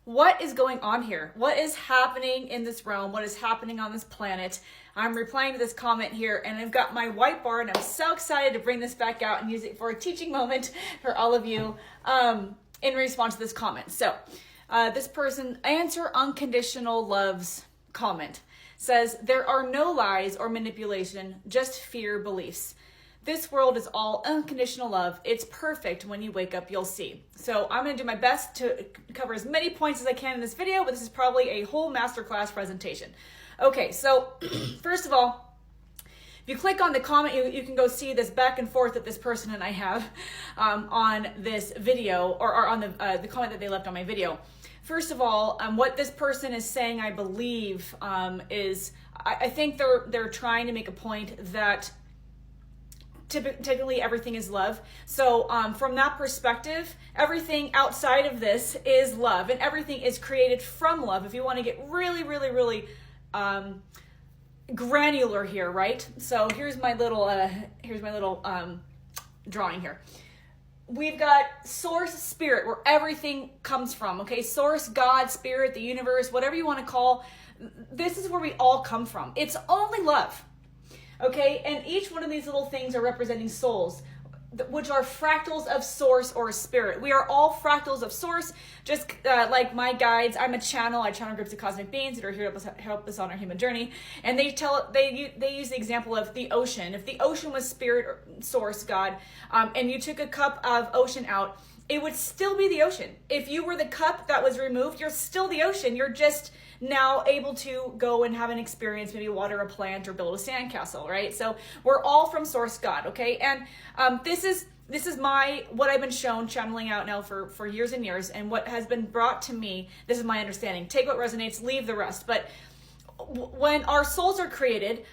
what is going on here? What is happening in this realm? What is happening on this planet? I'm replying to this comment here, and I've got my whiteboard, and I'm so excited to bring this back out and use it for a teaching moment for all of you in response to this comment. So this person, answer unconditional love's comment, says, there are no lies or manipulation, just fear beliefs. This world is all unconditional love. It's perfect. When you wake up, you'll see. So I'm going to do my best to cover as many points as I can in this video, but this is probably a whole masterclass presentation. Okay, so first of all, if you click on the comment, you can go see this back and forth that this person and I have on this video, or on the comment that they left on my video. First of all, what this person is saying, I believe, is I think they're trying to make a point that typically everything is love. So from that perspective, everything outside of this is love, and everything is created from love. If you want to get really, really, really granular here, right? So here's my little drawing here. We've got source, spirit, where everything comes from, okay? Source, God, spirit, the universe, whatever you want to call. This is where we all come from. It's only love. Okay, and each one of these little things are representing souls, which are fractals of source or spirit. We are all fractals of source, just like my guides. I'm a channel. I channel groups of cosmic beings that are here to help us on our human journey. And they use the example of the ocean. If the ocean was spirit or source, God, and you took a cup of ocean out, it would still be the ocean. If you were the cup that was removed, you're still the ocean. You're just now able to go and have an experience, maybe water a plant or build a sandcastle, right? So we're all from source God, okay? And this is what I've been shown channeling out now for years and years, and what has been brought to me. This is my understanding. Take what resonates, leave the rest. But when our souls are created,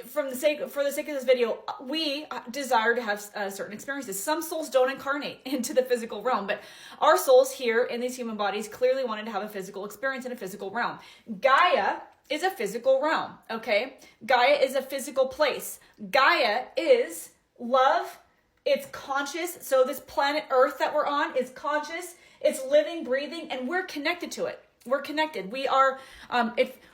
for the sake of this video, we desire to have certain experiences. Some souls don't incarnate into the physical realm, but our souls here in these human bodies clearly wanted to have a physical experience in a physical realm. Gaia is a physical realm, okay? Gaia is a physical place. Gaia is love. It's conscious. So this planet Earth that we're on is conscious. It's living, breathing, and we're connected to it. We're connected. We are,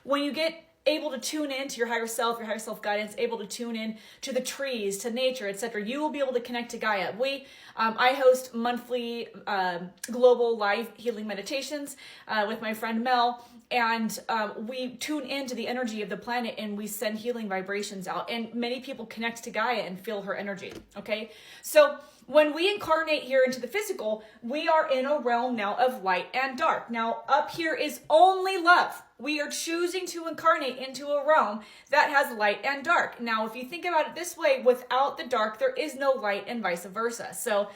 when you get able to tune in to your higher self guidance, able to tune in to the trees, to nature, etc., you will be able to connect to Gaia. I host monthly global live healing meditations with my friend Mel, and we tune into the energy of the planet, and we send healing vibrations out, and many people connect to Gaia and feel her energy, okay? So when we incarnate here into the physical, we are in a realm now of light and dark. Now, up here is only love. We are choosing to incarnate into a realm that has light and dark. Now, if you think about it this way, without the dark, there is no light, and vice versa. So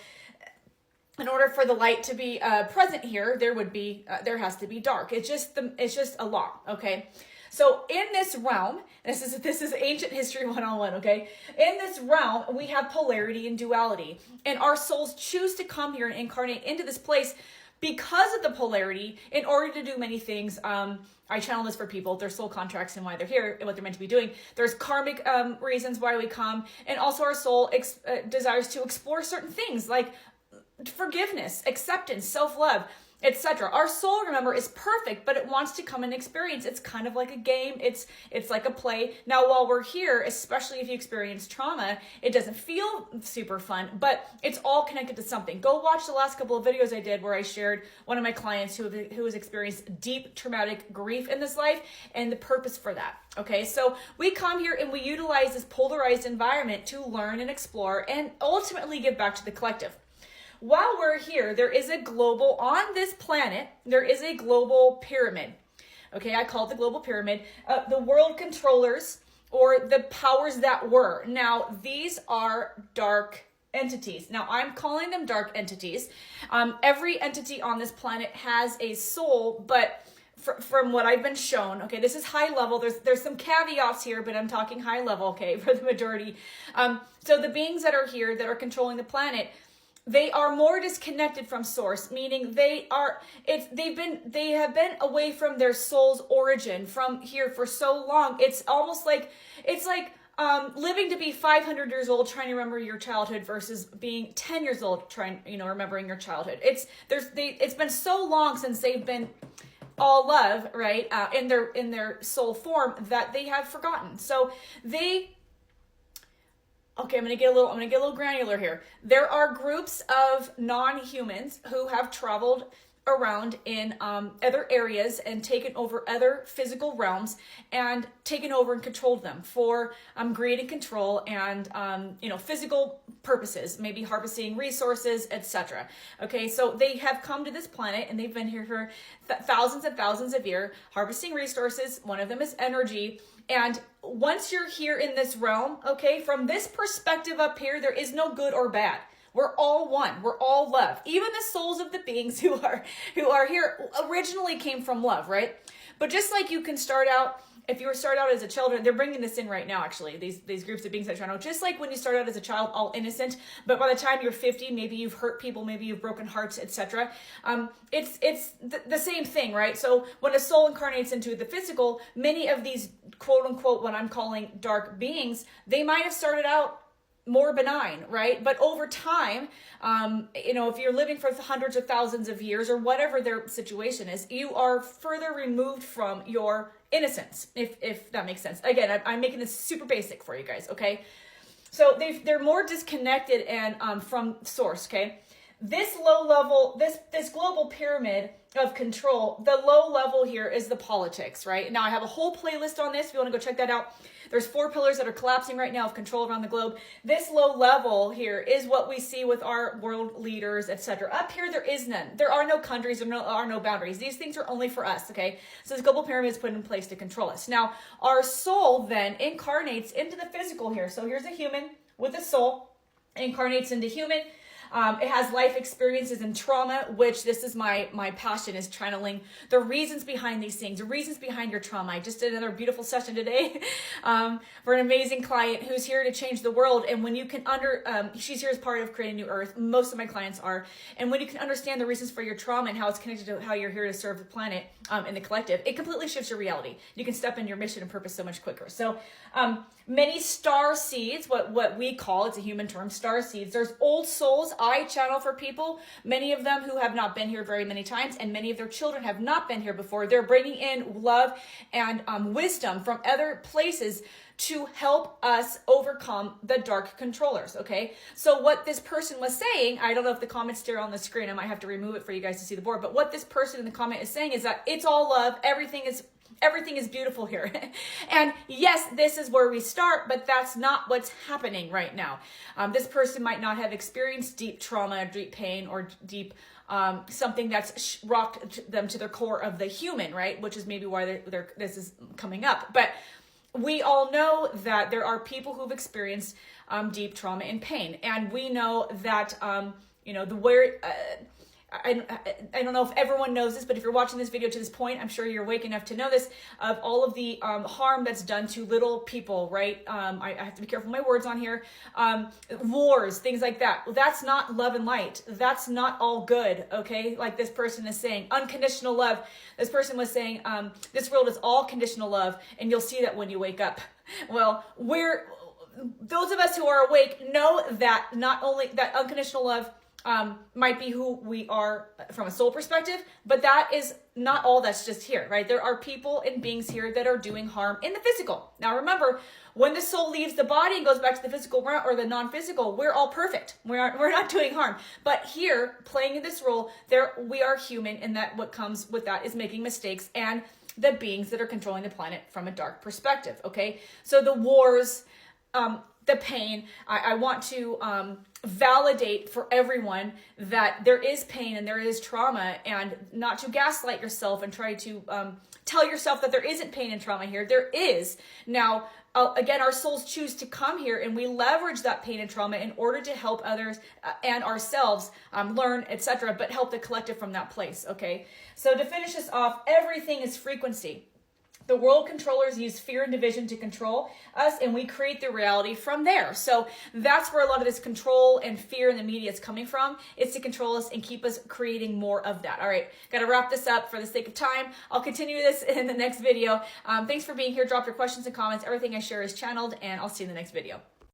in order for the light to be present here, there has to be dark. It's just a law, okay? So in this realm, this is ancient history 101, okay? In this realm, we have polarity and duality. And our souls choose to come here and incarnate into this place because of the polarity in order to do many things. I channel this for people, their soul contracts and why they're here and what they're meant to be doing. There's karmic reasons why we come. And also our soul desires to explore certain things like forgiveness, acceptance, self-love, etc. Our soul, remember, is perfect, but it wants to come and experience. It's kind of like a game. It's like a play. Now, while we're here, especially if you experience trauma, it doesn't feel super fun, but it's all connected to something. Go watch the last couple of videos I did where I shared one of my clients who has experienced deep traumatic grief in this life and the purpose for that. Okay, so we come here and we utilize this polarized environment to learn and explore and ultimately give back to the collective. While we're here, on this planet, there is a global pyramid. Okay, I call it the global pyramid. The world controllers, or the powers that were. Now, these are dark entities. Now, I'm calling them dark entities. Every entity on this planet has a soul, but from what I've been shown, okay, this is high level. There's some caveats here, but I'm talking high level, okay, for the majority. So the beings that are here, that are controlling the planet, they are more disconnected from source, meaning they have been away from their soul's origin from here for so long. It's almost like, living to be 500 years old, trying to remember your childhood versus being 10 years old, trying, remembering your childhood. It's been so long since they've been all love, right? In their soul form, that they have forgotten. So okay, I'm gonna get a little granular here. There are groups of non-humans who have traveled around in other areas and taken over other physical realms and taken over and controlled them for greed and control and physical purposes, maybe harvesting resources, etc. Okay, so they have come to this planet and they've been here for thousands and thousands of years, harvesting resources. One of them is energy. And once you're here in this realm, okay, from this perspective up here, there is no good or bad. We're all one. We're all love. Even the souls of the beings who are here originally came from love, right? But just like you can start out, if you start out as a child, they're bringing this in right now, actually, these groups of beings that try to know, just like when you start out as a child, all innocent, but by the time you're 50, maybe you've hurt people, maybe you've broken hearts, etc. It's the same thing, right? So when a soul incarnates into the physical, many of these quote unquote, what I'm calling dark beings, they might have started out more benign, right? But over time, if you're living for hundreds or thousands of years or whatever their situation is, you are further removed from your innocence, if that makes sense. Again, I'm making this super basic for you guys, okay? So they're more disconnected and from source, okay? This low level, this global pyramid of control, the low level here is the politics, right? Now I have a whole playlist on this if you want to go check that out. There's 4 pillars that are collapsing right now of control around the globe. This low level here is what we see with our world leaders, etc. Up here, there is none. There are no countries, there are no boundaries. These things are only for us, okay? So this global pyramid is put in place to control us. Now, our soul then incarnates into the physical here. So here's a human with a soul, incarnates into human. It has life experiences and trauma, which this is my passion, is channeling the reasons behind these things, the reasons behind your trauma. I just did another beautiful session today for an amazing client who's here to change the world. And when you can she's here as part of Creating New Earth. Most of my clients are. And when you can understand the reasons for your trauma and how it's connected to how you're here to serve the planet and the collective, it completely shifts your reality. You can step in your mission and purpose so much quicker. So many star seeds, what we call, it's a human term, star seeds. There's old souls I channel for people, many of them who have not been here very many times, and many of their children have not been here before. They're bringing in love and wisdom from other places to help us overcome the dark controllers, okay? So what this person was saying, I don't know if the comment's still on the screen, I might have to remove it for you guys to see the board, but what this person in the comment is saying is that it's all love, everything is beautiful here. And yes, this is where we start, but that's not what's happening right now. This person might not have experienced deep trauma, deep pain, or deep something that's rocked them to their core of the human, right? Which is maybe why this is coming up. But we all know that there are people who've experienced deep trauma and pain. And we know that, I don't know if everyone knows this, but if you're watching this video to this point, I'm sure you're awake enough to know this, of all of the harm that's done to little people, right? I have to be careful with my words on here. Wars, things like that. That's not love and light. That's not all good, okay? Like this person is saying, unconditional love. This person was saying, this world is all conditional love, and you'll see that when you wake up. Well, those of us who are awake know that not only that unconditional love might be who we are from a soul perspective, but that is not all that's just here, right? There are people and beings here that are doing harm in the physical. Now remember, when the soul leaves the body and goes back to the physical realm or the non-physical, we're all perfect. We're not doing harm. But here, playing in this role, we are human, and that what comes with that is making mistakes and the beings that are controlling the planet from a dark perspective, okay? So the wars, the pain, I want to validate for everyone that there is pain and there is trauma, and not to gaslight yourself and try to tell yourself that there isn't pain and trauma here. There is. Now, again, our souls choose to come here, and we leverage that pain and trauma in order to help others and ourselves learn, etc., but help the collective from that place, okay? So to finish this off, everything is frequency. The world controllers use fear and division to control us, and we create the reality from there. So that's where a lot of this control and fear in the media is coming from. It's to control us and keep us creating more of that. All right, got to wrap this up for the sake of time. I'll continue this in the next video. Thanks for being here. Drop your questions and comments. Everything I share is channeled, and I'll see you in the next video.